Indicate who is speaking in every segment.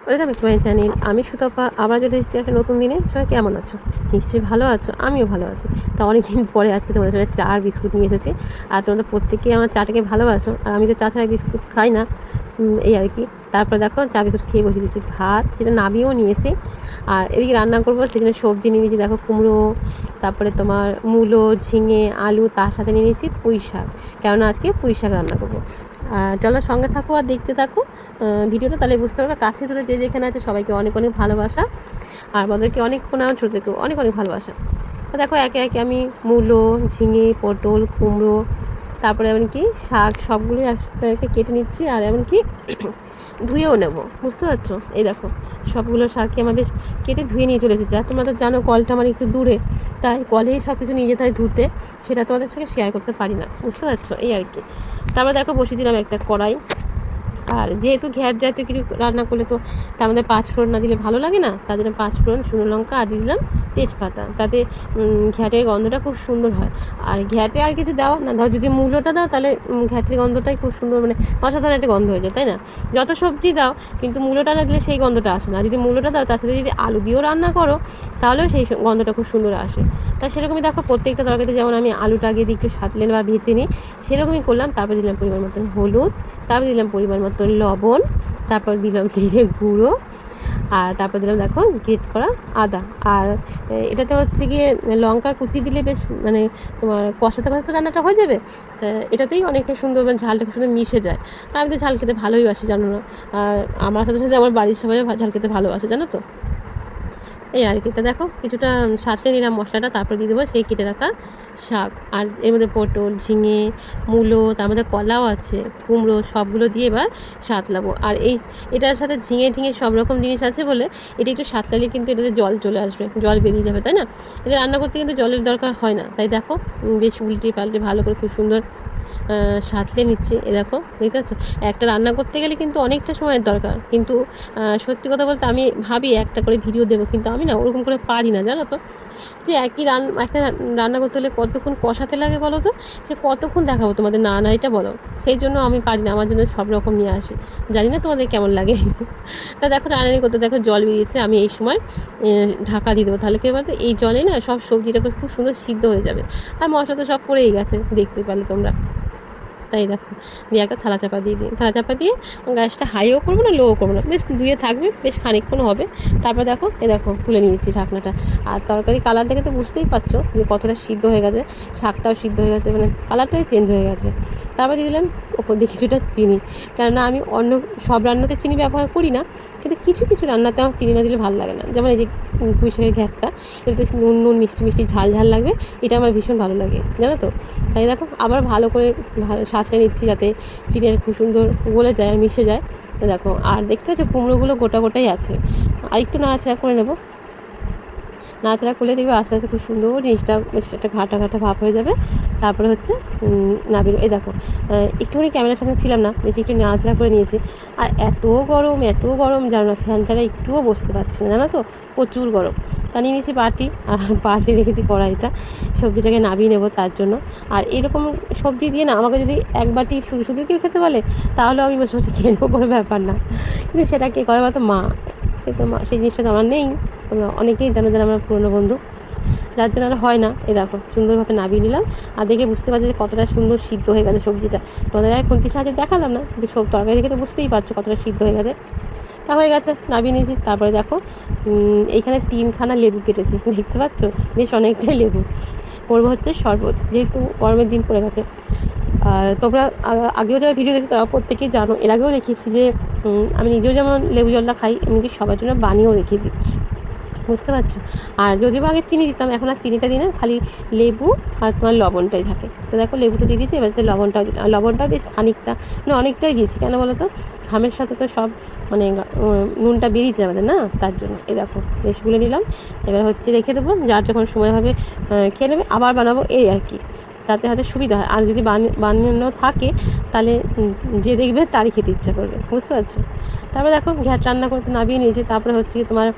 Speaker 1: Welcome back to my channel. আমি সুতপা আবার চলে এসেছি একটা নতুন দিনে। সবাই কেমন আছো? নিশ্চয়ই ভালো আছো, আমিও ভালো আছি। তা অনেকদিন পরে আজকে তোমাদের সাথে চা আর বিস্কুট নিয়ে এসেছি। আর তোমরা প্রত্যেকেই আমার চাটাকে ভালোবাসো, আর আমি তো চা ছাড়া বিস্কুট খাই না, এই আর কি। তারপর দেখো চা বিস্কুট খেয়ে বসে দিয়েছি, ভাত সেটা নামিয়েও নিয়েছি। আর এদিকে রান্না করবো সেই জন্য সবজি নিয়ে নিয়েছি, দেখো কুমড়ো, তারপরে তোমার মূলো, ঝিঙে, আলু, তার সাথে নিয়ে নিয়েছি পুঁই শাক, কেননা আজকে পুঁই শাক রান্না করবো। চলো সঙ্গে থাকো আর দেখতে থাকো ভিডিওটা, তাহলে বুঝতে পারবে। কাছে ধরে যে যেখানে আছে সবাইকে অনেক অনেক ভালোবাসা, আর বড়দেরকে অনেক প্রণাম, ছোটোদেরকেও অনেক অনেক ভালোবাসা। তো দেখো একে একে আমি মূলো, ঝিঙে, পটল, কুমড়ো, তারপরে এমনকি শাক সবগুলোই একসাথে কেটে নিচ্ছি, আর এমনকি ধুয়েও নেব, বুঝতে পারছো। এই দেখো সবগুলো শাকই আমার বেশ কেটে ধুয়ে নিয়ে চলে এসেছি। আর তোমরা তো জানো কলটা আমার একটু দূরে, তাই কলেই সব কিছু নিয়ে যেতে হয় ধুতে, সেটা তোমাদের সাথে শেয়ার করতে পারি না, বুঝতে পারছো, এই আর কি। তারপর দেখো বসিয়ে দিলাম একটা কড়াই। আর যেহেতু ঘ্যাট জাতীয় কিছু রান্না করলে তো তার মধ্যে পাঁচফোড়ন না দিলে ভালো লাগে না, তার জন্য পাঁচফোড়ন, শুকনো লঙ্কা আর দিয়ে দিলাম তেজপাতা, তাতে ঘ্যাটের গন্ধটা খুব সুন্দর হয়। আর ঘ্যাটে আর কিছু দেওয়া না, ধর যদি মূলোটা দাও তাহলে ঘ্যাটের গন্ধটাই খুব সুন্দর, মানে অসাধারণ একটা গন্ধ হয়ে যায়, তাই না? যত সবজি দাও কিন্তু মূলোটা না দিলে সেই গন্ধটা আসে না। যদি মূলোটা দাও তার সাথে যদি আলু দিয়েও রান্না করো তাহলেও সেই গন্ধটা খুব সুন্দর আসে। তাই সেরকমই দেখো প্রত্যেকটা তরকারিতে যেমন আমি আলুটা আগে দিয়ে একটু সাঁতলে বা ভেজে নিই, সেরকমই করলাম। তারপর দিলাম পরিমাণ মতন হলুদ, তারপর দিলাম পরিমাণ মতো লবণ, তারপর দিলাম জিরে গুঁড়ো, আর তারপর দিলাম দেখো গ্রেট করা আদা। আর এটাতে হচ্ছে গিয়ে লঙ্কা কুচি দিলে বেশ মানে তোমার কষাতে কষাতে রান্নাটা হয়ে যাবে। তা এটাতেই অনেকটা সুন্দর, মানে ঝালটা খুব সুন্দর মিশে যায়। আর আমি তো ঝাল খেতে ভালোই বাসি, জানো না? আর আমার সাথে সাথে আমার বাড়ির সবাই ঝাল খেতে ভালোবাসে, জানো তো, এই আর কি। তা দেখো কিছুটা সাঁতলে নিলাম মশলাটা, তারপর দিয়ে দেবো সেই কেটে রাখা শাক। আর এর মধ্যে পটল, ঝিঙে, মূলো, তার মধ্যে কলাও আছে, কুমড়ো, সবগুলো দিয়ে এবার সাঁতলাবো। আর এটার সাথে ঝিঙে ঝিঙে সব রকম জিনিস আছে বলে এটা একটু সাঁতলালে কিন্তু এটাতে জল চলে আসবে, জল বেরিয়ে যাবে, তাই না? এটা রান্না করতে কিন্তু জলের দরকার হয় না। তাই দেখো বেশ উল্টে পাল্টে ভালো করে খুব সুন্দর সাঁতলে নিচ্ছে। এ দেখো দেখতে পাচ্ছ, একটা রান্না করতে গেলে কিন্তু অনেকটা সময়ের দরকার, কিন্তু সত্যি কথা বলতে আমি ভাবি একটা করে ভিডিও দেবো, কিন্তু আমি না ওরকম করে পারি না, জানো তো। যে একটা রান্না করতে হলে কতক্ষণ কষাতে লাগে বলো তো, সে কতক্ষণ দেখাবো তোমাদের, না না এটা বলো। সেই জন্য আমি পারি না, আমার জন্য সব রকম নিয়ে আসে। জানি না তোমাদের কেমন লাগে। তা দেখো রান্নানি করতে দেখো জল বেরিয়েছে, আমি এই সময় ঢাকা দিয়ে দেবো। তাহলে কী বলতো, এই জলে না সব সবজিটা খুব সুন্দর সিদ্ধ হয়ে যাবে। আর মশলা তো সব পড়েই গেছে, দেখতে পারলে তোমরা। তাই দেখো দিয়ে একটা থালা চাপা দিয়ে দিই, থালা চাপা দিয়ে গ্যাসটা হাইও করবো না লোও করবো না, বেশ ধুয়ে থাকবে, বেশ খানিকক্ষণ হবে। তারপর দেখো দেখো তুলে নিয়েছি ঢাকনাটা। আর তরকারি কালার দেখে তো বুঝতেই পারছো যে কতটা সিদ্ধ হয়ে গেছে, শাকটাও সিদ্ধ হয়ে গেছে, মানে কালারটাই চেঞ্জ হয়ে গেছে। তারপর দিয়ে দিলাম ওপর দিয়ে কিছুটা চিনি, কেননা আমি অন্য সব রান্নাতে চিনি ব্যবহার করি না, কিন্তু কিছু কিছু রান্নাতে আমার চিনি না দিলে ভালো লাগে না। যেমন এই যে পুঁই শাকের ঘ্যাটটা, এটাতে নুন নুন মিষ্টি মিষ্টি ঝাল ঝাল লাগবে, এটা আমার ভীষণ ভালো লাগে, জানো তো। তাই দেখো আবার ভালো করে সাঁতলে নিচ্ছি যাতে চিনির খুব সুন্দর গলে যায় আর মিশে যায়। দেখো আর দেখতে পাচ্ছ কুমড়োগুলো গোটা গোটাই আছে, আর একটু নাড়াচাড়া করে নেবো। নাড়াচাড়া করলে দেখবে আস্তে আস্তে খুব সুন্দর জিনিসটা বেশ একটা ঘাটা ঘাটা ভাব হয়ে যাবে। তারপরে হচ্ছে নাবিল, এই দেখো একটুখানি ক্যামেরার সামনে ছিলাম না, বেশি একটু নাড়াচাড়া করে নিয়েছি। আর এত গরম জানো না, ফ্যান ছাড়া একটুও বসতে পারছি না, জানো তো, প্রচুর গরম। তা নিয়ে নিয়েছি বাটি, আর পাশে রেখেছি কড়াইটা, সবজিটাকে নামিয়ে নেবো তার জন্য। আর এরকম সবজি দিয়ে না আমাকে যদি এক বাটি শুধু শুধু কেউ খেতে বলে তাহলে আমি বসে বসে খেয়ে নেবো, কোনো ব্যাপার না। কিন্তু সেটা কে করে বলতো, মা। সে তো মা, সেই জিনিসটা তো আমার নেই। তোমরা অনেকেই জানো যারা আমার পুরনো বন্ধু, যার জন্য আর হয় না। এই দেখো সুন্দরভাবে নামিয়ে নিলাম। আর দেখে বুঝতে পারছি যে কতটা সুন্দর সিদ্ধ হয়ে গেছে সবজিটা। তোমাদের আর খুন্তির সাহায্যে দেখালাম না, কিন্তু সব তরকারি দেখে তো বুঝতেই পারছো কতটা সিদ্ধ হয়ে গেছে। তা হয়ে গেছে, নামিয়ে নিয়েছি। তারপরে দেখো এইখানে 3খানা লেবু কেটেছি, দেখতে পাচ্ছ, বেশ অনেকটাই লেবু। করবো হচ্ছে শরবত, যেহেতু গরমের দিন পড়ে গেছে। আর তোমরা আগেও যারা ভিডিও দেখি তারা প্রত্যেকেই জানো, এর আগেও দেখিয়েছি যে আমি নিজেও যেমন লেবু জলটা খাই, এমনকি সবার জন্য বানিয়েও রেখে দিই, বুঝতে পারছো। আর যদিও আগে চিনি দিতাম, এখন আর চিনিটা দিই না, খালি লেবু আর তোমার লবণটাই থাকে। তো দেখো লেবুটা দিয়ে দিয়েছি, এবার লবণটাও দিলাম। লবণটাও বেশ খানিকটা, মানে অনেকটাই দিয়েছি, কেন বলো তো, ঘামের সাথে তো সব মানে নুনটা বেরিয়ে যায় আমাদের না, তার জন্য। এই দেখো বেশ গুলে নিলাম। এবার হচ্ছে রেখে দেবো, যার যখন সময় হবে খেয়ে নেবে, আবার বানাবো, এই আর কি। তাতে হয়তো সুবিধা হয়। আর যদি বানানো থাকে তাহলে যে দেখবে তারই খেতে ইচ্ছা করবে, বুঝতে পারছো। তারপরে দেখো ঘ্যাট রান্না করতে নামিয়ে নিয়েছি। তারপরে হচ্ছে কি তোমার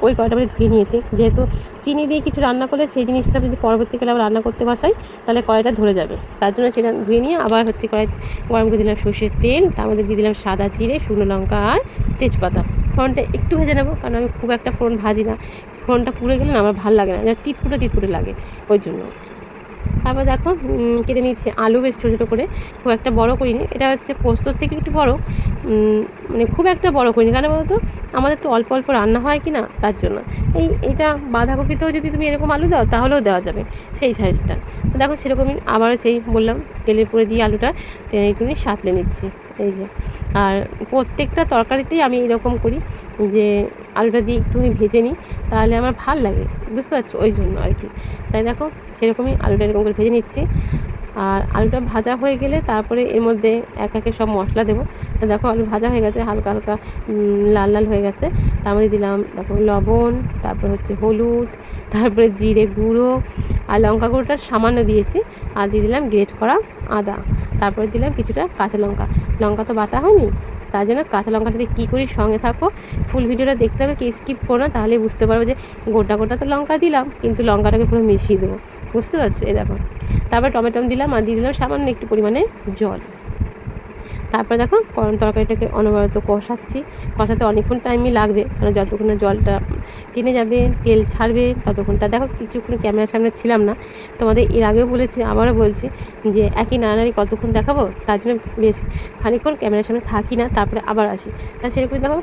Speaker 1: ওই কয়টা করে ধুয়ে নিয়েছি, যেহেতু চিনি দিয়ে কিছু রান্না করলে সেই জিনিসটা যদি পরবর্তীকালে আবার রান্না করতে বসাই তাহলে কড়াইটা ধরে যাবে, তার জন্য সেটা ধুয়ে নিয়ে আবার হচ্ছে কড়াই গরম করে দিলাম সর্ষের তেল, তার মধ্যে দিয়ে দিলাম সাদা জিরে, শুকনো লঙ্কা আর তেজপাতা। ফোড়নটা একটু ভেজে নেবো, কারণ আমি খুব একটা ফোড়ন ভাজি না, ফোড়নটা পুড়ে গেলে না আমার ভালো লাগে না, তিতকুটে লাগে ওই জন্য। তারপর দেখো কেটে নিয়েছি আলু বেশ ছোটো ছোটো করে, খুব একটা বড় করিনি, এটা হচ্ছে পোস্তর থেকে একটু বড়, মানে খুব একটা বড় করিনি, কেন বলতো আমাদের তো অল্প অল্প রান্না হয় কি না, তার জন্য। এইটা বাঁধাকপিতেও যদি তুমি এরকম আলু দাও তাহলেও দেওয়া যাবে সেই সাইজটা। তো দেখো সেরকমই আবারও সেই বললাম তেলের পরে দিয়ে আলুটা একটুখানি সাঁতলে নিচ্ছি, এই যে। আর প্রত্যেকটা তরকারিতেই আমি এরকম করি যে আলুটা দিয়ে একটুখানি ভেজে নিই, তাহলে আমার ভাল লাগে, বুঝতে পারছো, ওই জন্য আর কি। তাই দেখো সেরকমই আলুটা এরকম করে ভেজে নিচ্ছি। আর আলুটা ভাজা হয়ে গেলে তারপরে এর মধ্যে একে সব মশলা দেবো। দেখো আলু ভাজা হয়ে গেছে, হালকা হালকা লাল লাল হয়ে গেছে, তার মধ্যে দিলাম দেখো লবণ, তারপরে হচ্ছে হলুদ, তারপরে জিরে গুঁড়ো আর লঙ্কা গুঁড়োটা সামান্য দিয়েছি, আর দিয়ে দিলাম গ্রেট করা আদা, তারপরে দিলাম কিছুটা কাঁচা লঙ্কা। লঙ্কা তো বাটা হয়নি, তার জন্য কাঁচা লঙ্কাটা দিয়ে কী করি সঙ্গে থাকো, ফুল ভিডিওটা দেখতে থাকো, কি স্কিপ করো না, তাহলে বুঝতে পারবে যে গোটা গোটা তো লঙ্কা দিলাম, কিন্তু লঙ্কাটাকে পুরো মিশিয়ে দেবো, বুঝতে পারছো। এই দেখো তারপর টমেটো দিলাম, আর দিয়ে দিলাম সামান্য একটু পরিমাণে জল। তারপরে দেখো গরম তরকারিটাকে অনবরত কষাতে অনেকক্ষণ টাইমই লাগবে, কারণ যতক্ষণ না জলটা টেনে যাবে, তেল ছাড়বে ততক্ষণটা। দেখো কিছুক্ষণ ক্যামেরার সামনে ছিলাম না, তোমাদের এর আগেও বলেছি, আবারও বলছি যে একই নাড়ানাড়ি কতক্ষণ দেখাবো, তার জন্য বেশ খানিকক্ষণ ক্যামেরার সামনে থাকি না, তারপরে আবার আসি। তা সেরকম দেখো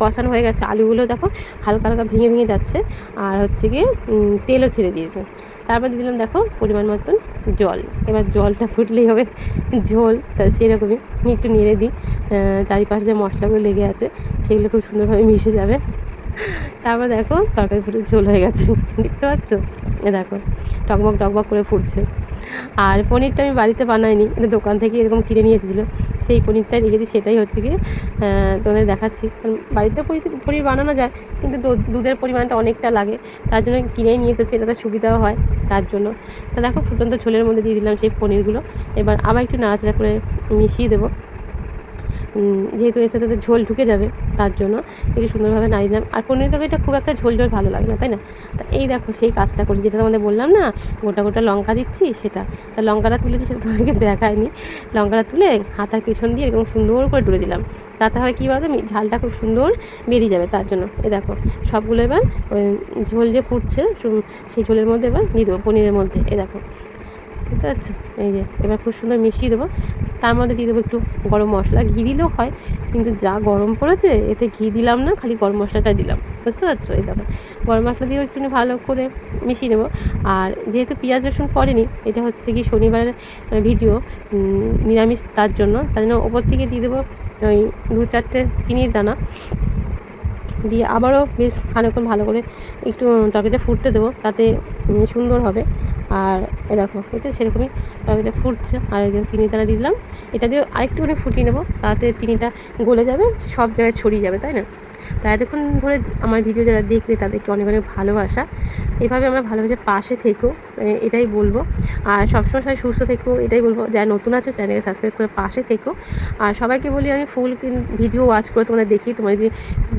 Speaker 1: কষানো হয়ে গেছে, আলুগুলো দেখো হালকা হালকা ভেঙে যাচ্ছে, আর হচ্ছে গিয়ে তেলও ছেড়ে দিয়েছে। তারপর দিয়ে দিলাম দেখো পরিমাণ মতন জল, এবার জলটা ফুটলেই হবে ঝোল, তা সেরকমই একটু নেড়ে দিই, চারিপাশে যে মশলাগুলো লেগে আছে সেগুলো খুব সুন্দরভাবে মিশে যাবে। তারপর দেখো তরকারি ফুটে ঝোল হয়ে গেছে, দেখতে পাচ্ছ, দেখো টকবক করে ফুটছে। আর পনিরটা আমি বাড়িতে বানাইনি, এটা দোকান থেকে এরকম কিনে নিয়ে এসেছিলো, সেই পনিরটাই রেখেছি, সেটাই হচ্ছে গিয়ে তোমাদের দেখাচ্ছি। কারণ বাড়িতে পনির বানানো যায়, কিন্তু দুধের পরিমাণটা অনেকটা লাগে, তার জন্য কিনেই নিয়ে এসেছি, এটাতে সুবিধাও হয় তার জন্য। তা দেখো ফুটন্ত ঝোলের মধ্যে দিয়ে দিলাম সেই পনিরগুলো, এবার আবার একটু নাড়াচাড়া করে মিশিয়ে দেবো, যেহেতু এর সাথে ঝোল ঢুকে যাবে তার জন্য একটু সুন্দরভাবে নাড়িয়ে দিলাম। আর পনির তরকারিটা খুব একটা ঝোল ভালো লাগে না, তাই না? তা এই দেখো সেই কাজটা করছি, যেটা তোমাদের বললাম না গোটা লঙ্কা দিচ্ছি, সেটা। তা লঙ্কাটা তুলেছি, সেটা তোমাদেরকে দেখায়নি। লঙ্কাটা তুলে হাতার পেছন দিয়ে এরকম সুন্দর করে তুলে দিলাম, তাতে হয় কী বলতো ঝালটা খুব সুন্দর বেরিয়ে যাবে, তার জন্য। এ দেখো সবগুলো এবার ওই ঝোল যে ফুটছে সেই ঝোলের মধ্যে এবার দিয়ে দেবো পনিরের মধ্যে, এ দেখো, বুঝতে পারছো। এই যে এবার খুব সুন্দর মিশিয়ে দেবো, তার মধ্যে দিয়ে দেবো একটু গরম মশলা, ঘি দিলেও হয়, কিন্তু যা গরম পড়েছে এতে ঘি দিলাম না, খালি গরম মশলাটা দিলাম, বুঝতে পারছো। এই দেখো গরম মশলা দিয়েও একটু ভালো করে মিশিয়ে নেবো। আর যেহেতু পেঁয়াজ রসুন পড়েনি, এটা হচ্ছে কি শনিবারের ভিডিও, নিরামিষ, তার জন্য ওপর থেকে দিয়ে দেবো ওই 2-4টে চিনির দানা, দিয়ে আবারও বেশ খানিকক্ষণ ভালো করে একটু তরকারিটা ফুটতে দেবো, তাতে সুন্দর হবে। আর এ দেখো এতে সেরকমই তরকারিটা ফুটছে, আর এই দেখো চিনি দানা দিয়ে দিলাম, এটা দিয়ে আরেকটুখানি ফুটিয়ে নেবো, তাতে চিনিটা গলে যাবে, সব জায়গায় ছড়িয়ে যাবে, তাই না? তা এতক্ষণ ধরে আমার ভিডিও যারা দেখলে তাদেরকে অনেক ভালোবাসা, এভাবে আমরা ভালোবাসে পাশে থেকো, এটাই বলবো। আর সবসময় সবাই সুস্থ থেকো, এটাই বলবো। যারা নতুন আছো চ্যানেলকে সাবস্ক্রাইব করে পাশে থেকো। আর সবাইকে বলি আমি ফুল ভিডিও ওয়াচ করে তোমাদের দেখি, তোমার যদি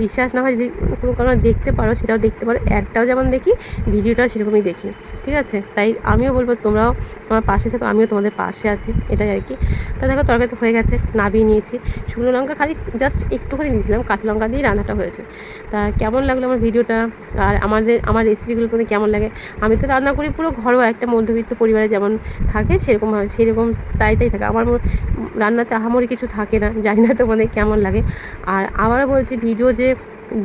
Speaker 1: বিশ্বাস না হয়, যদি কোনো কারণে দেখতে পারো সেটাও দেখতে পারো, অ্যাডটাও যেমন দেখি, ভিডিওটাও সেরকমই দেখি, ঠিক আছে? তাই আমিও বলবো তোমরাও আমার পাশে থেকো, আমিও তোমাদের পাশে আছি, এটাই আর কি। তা দেখো তরকারি তো হয়ে গেছে, নামিয়ে নিয়েছি, শুকনো লঙ্কা খালি জাস্ট একটুখানি দিয়েছিলাম, কাঁচা লঙ্কা দিয়ে রান্নাটা হয়েছে। তা কেমন লাগলো আমার ভিডিওটা, আর আমার রেসিপিগুলো তোমাদের কেমন লাগে? আমি তো রান্না করি পুরো ঘরোয়া, একটা মধ্যবিত্ত পরিবারে যেমন থাকে সেরকম হয়, সেরকম তাই থাকে আমার রান্নাতে আহামরি কিছু থাকে না, জানি না তোমাদের কেমন লাগে। আর আবারও বলছি ভিডিও যে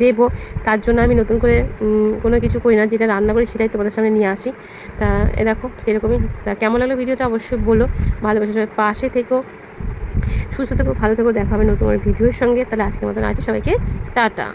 Speaker 1: দেবো তার জন্য আমি নতুন করে কোনো কিছু করি না, যেটা রান্না করি সেটাই তোমাদের সামনে নিয়ে আসি। তা এ দেখো সেরকমই। তা কেমন লাগলো ভিডিওটা অবশ্যই বলো, ভালোবাসা সবাই পাশে থেকো, সুস্থ থেকো, ভালো থেকো, দেখা হবে নতুন ভিডিওর সঙ্গে। তাহলে আজকের মতন আছি, সবাইকে টাটা।